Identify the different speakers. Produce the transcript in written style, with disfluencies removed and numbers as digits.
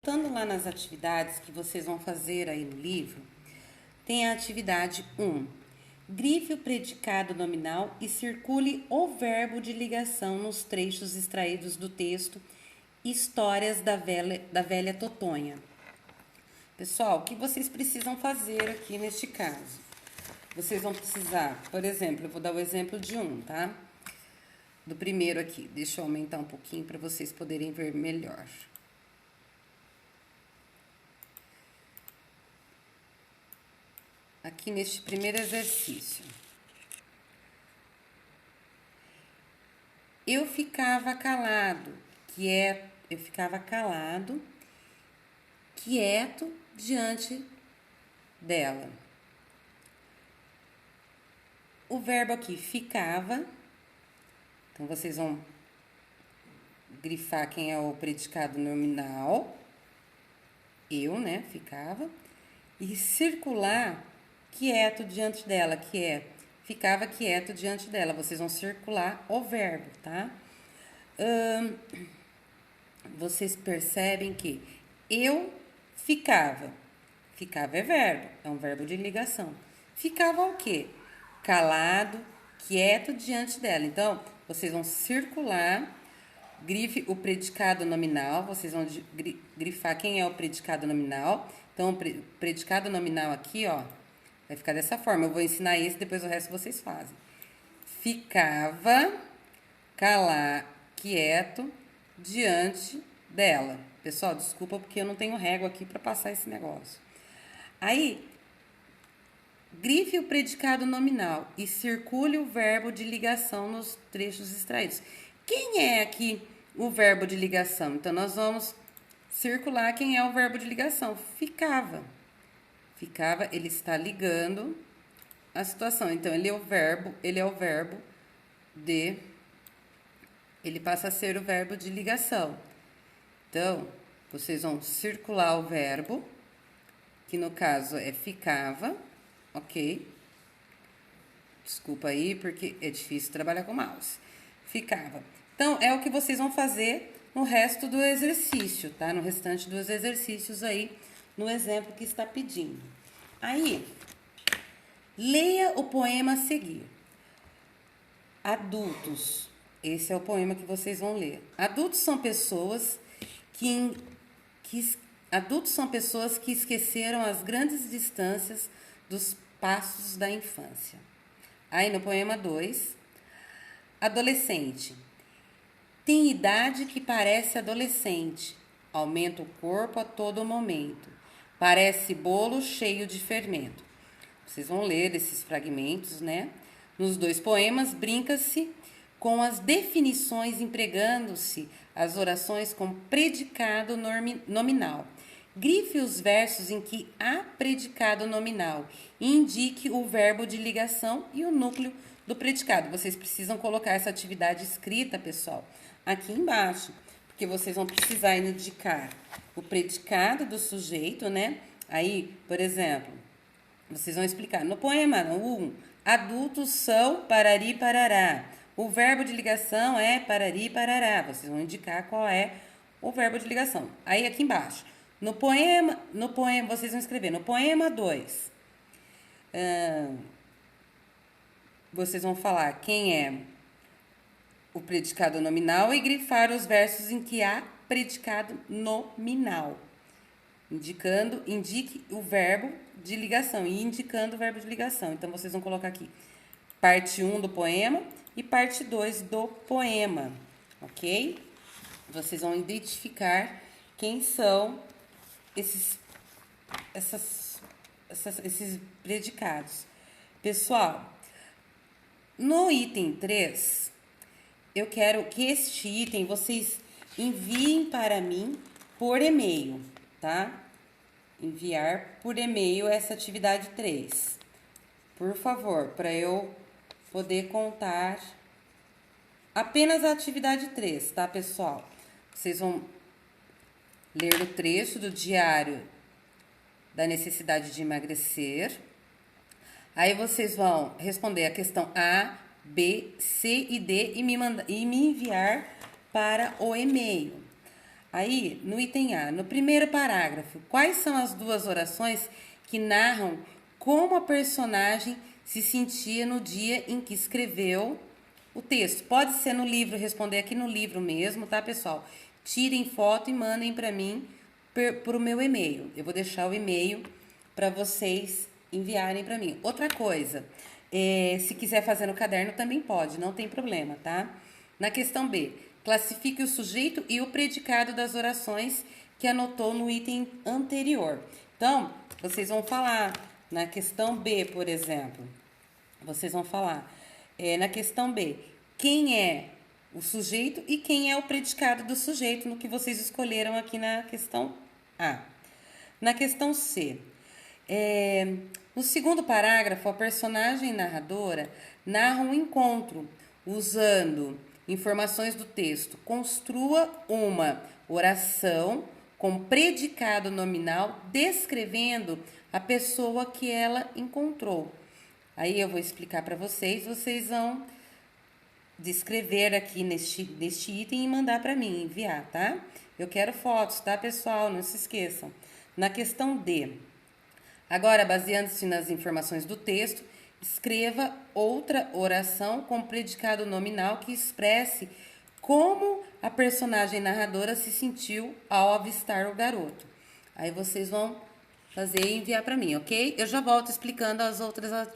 Speaker 1: Voltando lá nas atividades que vocês vão fazer aí no livro, tem a atividade 1. Grife o predicado nominal e circule o verbo de ligação nos trechos extraídos do texto Histórias da Velha Totonha. Pessoal, o que vocês precisam fazer aqui neste caso? Vocês vão precisar, por exemplo, eu vou dar o exemplo de um, tá? Do primeiro aqui. Deixa eu aumentar um pouquinho para vocês poderem ver melhor. Aqui neste primeiro exercício. Eu ficava calado, quieto diante dela. O verbo aqui ficava, então vocês vão grifar quem é o predicado nominal. Eu, né, ficava. E circular quieto diante dela, ficava quieto diante dela. Vocês vão circular o verbo, tá? Vocês percebem que eu ficava. Ficava é verbo, é um verbo de ligação. Ficava o quê? Calado, quieto diante dela. Então, vocês vão circular, grife o predicado nominal. Vocês vão grifar quem é o predicado nominal. Então, o predicado nominal aqui, ó, vai ficar dessa forma. Eu vou ensinar esse, depois o resto vocês fazem. Ficava, quieto, diante dela. Pessoal, desculpa porque eu não tenho régua aqui para passar esse negócio. Aí, grife o predicado nominal e circule o verbo de ligação nos trechos extraídos. Quem é aqui o verbo de ligação? Então, nós vamos circular quem é o verbo de ligação. Ficava. Ficava, ele está ligando a situação. Então, ele é o verbo de... Ele passa a ser o verbo de ligação. Então, vocês vão circular o verbo, que no caso é ficava, ok? Desculpa aí, porque é difícil trabalhar com mouse. Ficava. Então, é o que vocês vão fazer no resto do exercício, tá? No restante dos exercícios aí, no exemplo que está pedindo. Aí, leia o poema a seguir. Adultos. Esse é o poema que vocês vão ler. Adultos são pessoas que esqueceram as grandes distâncias dos passos da infância. Aí no poema 2, adolescente. Tem idade que parece adolescente, aumenta o corpo a todo momento, parece bolo cheio de fermento. Vocês vão ler esses fragmentos, né? Nos dois poemas, brinca-se com as definições, empregando-se as orações com predicado nominal. Grife os versos em que há predicado nominal e indique o verbo de ligação e o núcleo do predicado. Vocês precisam colocar essa atividade escrita, pessoal, aqui embaixo, porque vocês vão precisar indicar o predicado do sujeito, né? Aí, por exemplo, vocês vão explicar. No poema 1, adultos são parari parará. O verbo de ligação é parari parará. Vocês vão indicar qual é o verbo de ligação. Aí aqui embaixo. No poema, vocês vão escrever. No poema 2, vocês vão falar quem é o predicado nominal e grifar os versos em que há predicado nominal. Indique o verbo de ligação e indicando o verbo de ligação. Então, vocês vão colocar aqui parte 1 do poema e parte 2 do poema, ok? Vocês vão identificar quem são esses predicados. Pessoal, no item 3, eu quero que este item vocês enviem para mim por e-mail, tá? Enviar por e-mail essa atividade 3. Por favor, para eu poder contar apenas a atividade 3, tá, pessoal? Vocês vão ler o trecho do diário da necessidade de emagrecer. Aí vocês vão responder a questão A, B, C e D e me enviar para o e-mail. Aí, no item A, no primeiro parágrafo, quais são as duas orações que narram como a personagem se sentia no dia em que escreveu o texto? Pode ser no livro, responder aqui no livro mesmo, tá, pessoal? Tirem foto e mandem para mim por o meu e-mail. Eu vou deixar o e-mail para vocês enviarem para mim. Outra coisa, se quiser fazer no caderno também pode, não tem problema, tá? Na questão B, classifique o sujeito e o predicado das orações que anotou no item anterior. Então, vocês vão falar na questão B, por exemplo. Vocês vão falar na questão B, quem é o sujeito e quem é o predicado do sujeito no que vocês escolheram aqui na questão A. Na questão C, no segundo parágrafo, a personagem narradora narra um encontro usando informações do texto. Construa uma oração com predicado nominal descrevendo a pessoa que ela encontrou. Aí eu vou explicar para vocês, vocês vão descrever aqui neste item e mandar para mim, enviar, tá? Eu quero fotos, tá, pessoal? Não se esqueçam. Na questão D, agora, baseando-se nas informações do texto, escreva outra oração com predicado nominal que expresse como a personagem narradora se sentiu ao avistar o garoto. Aí vocês vão fazer e enviar para mim, ok? Eu já volto explicando as outras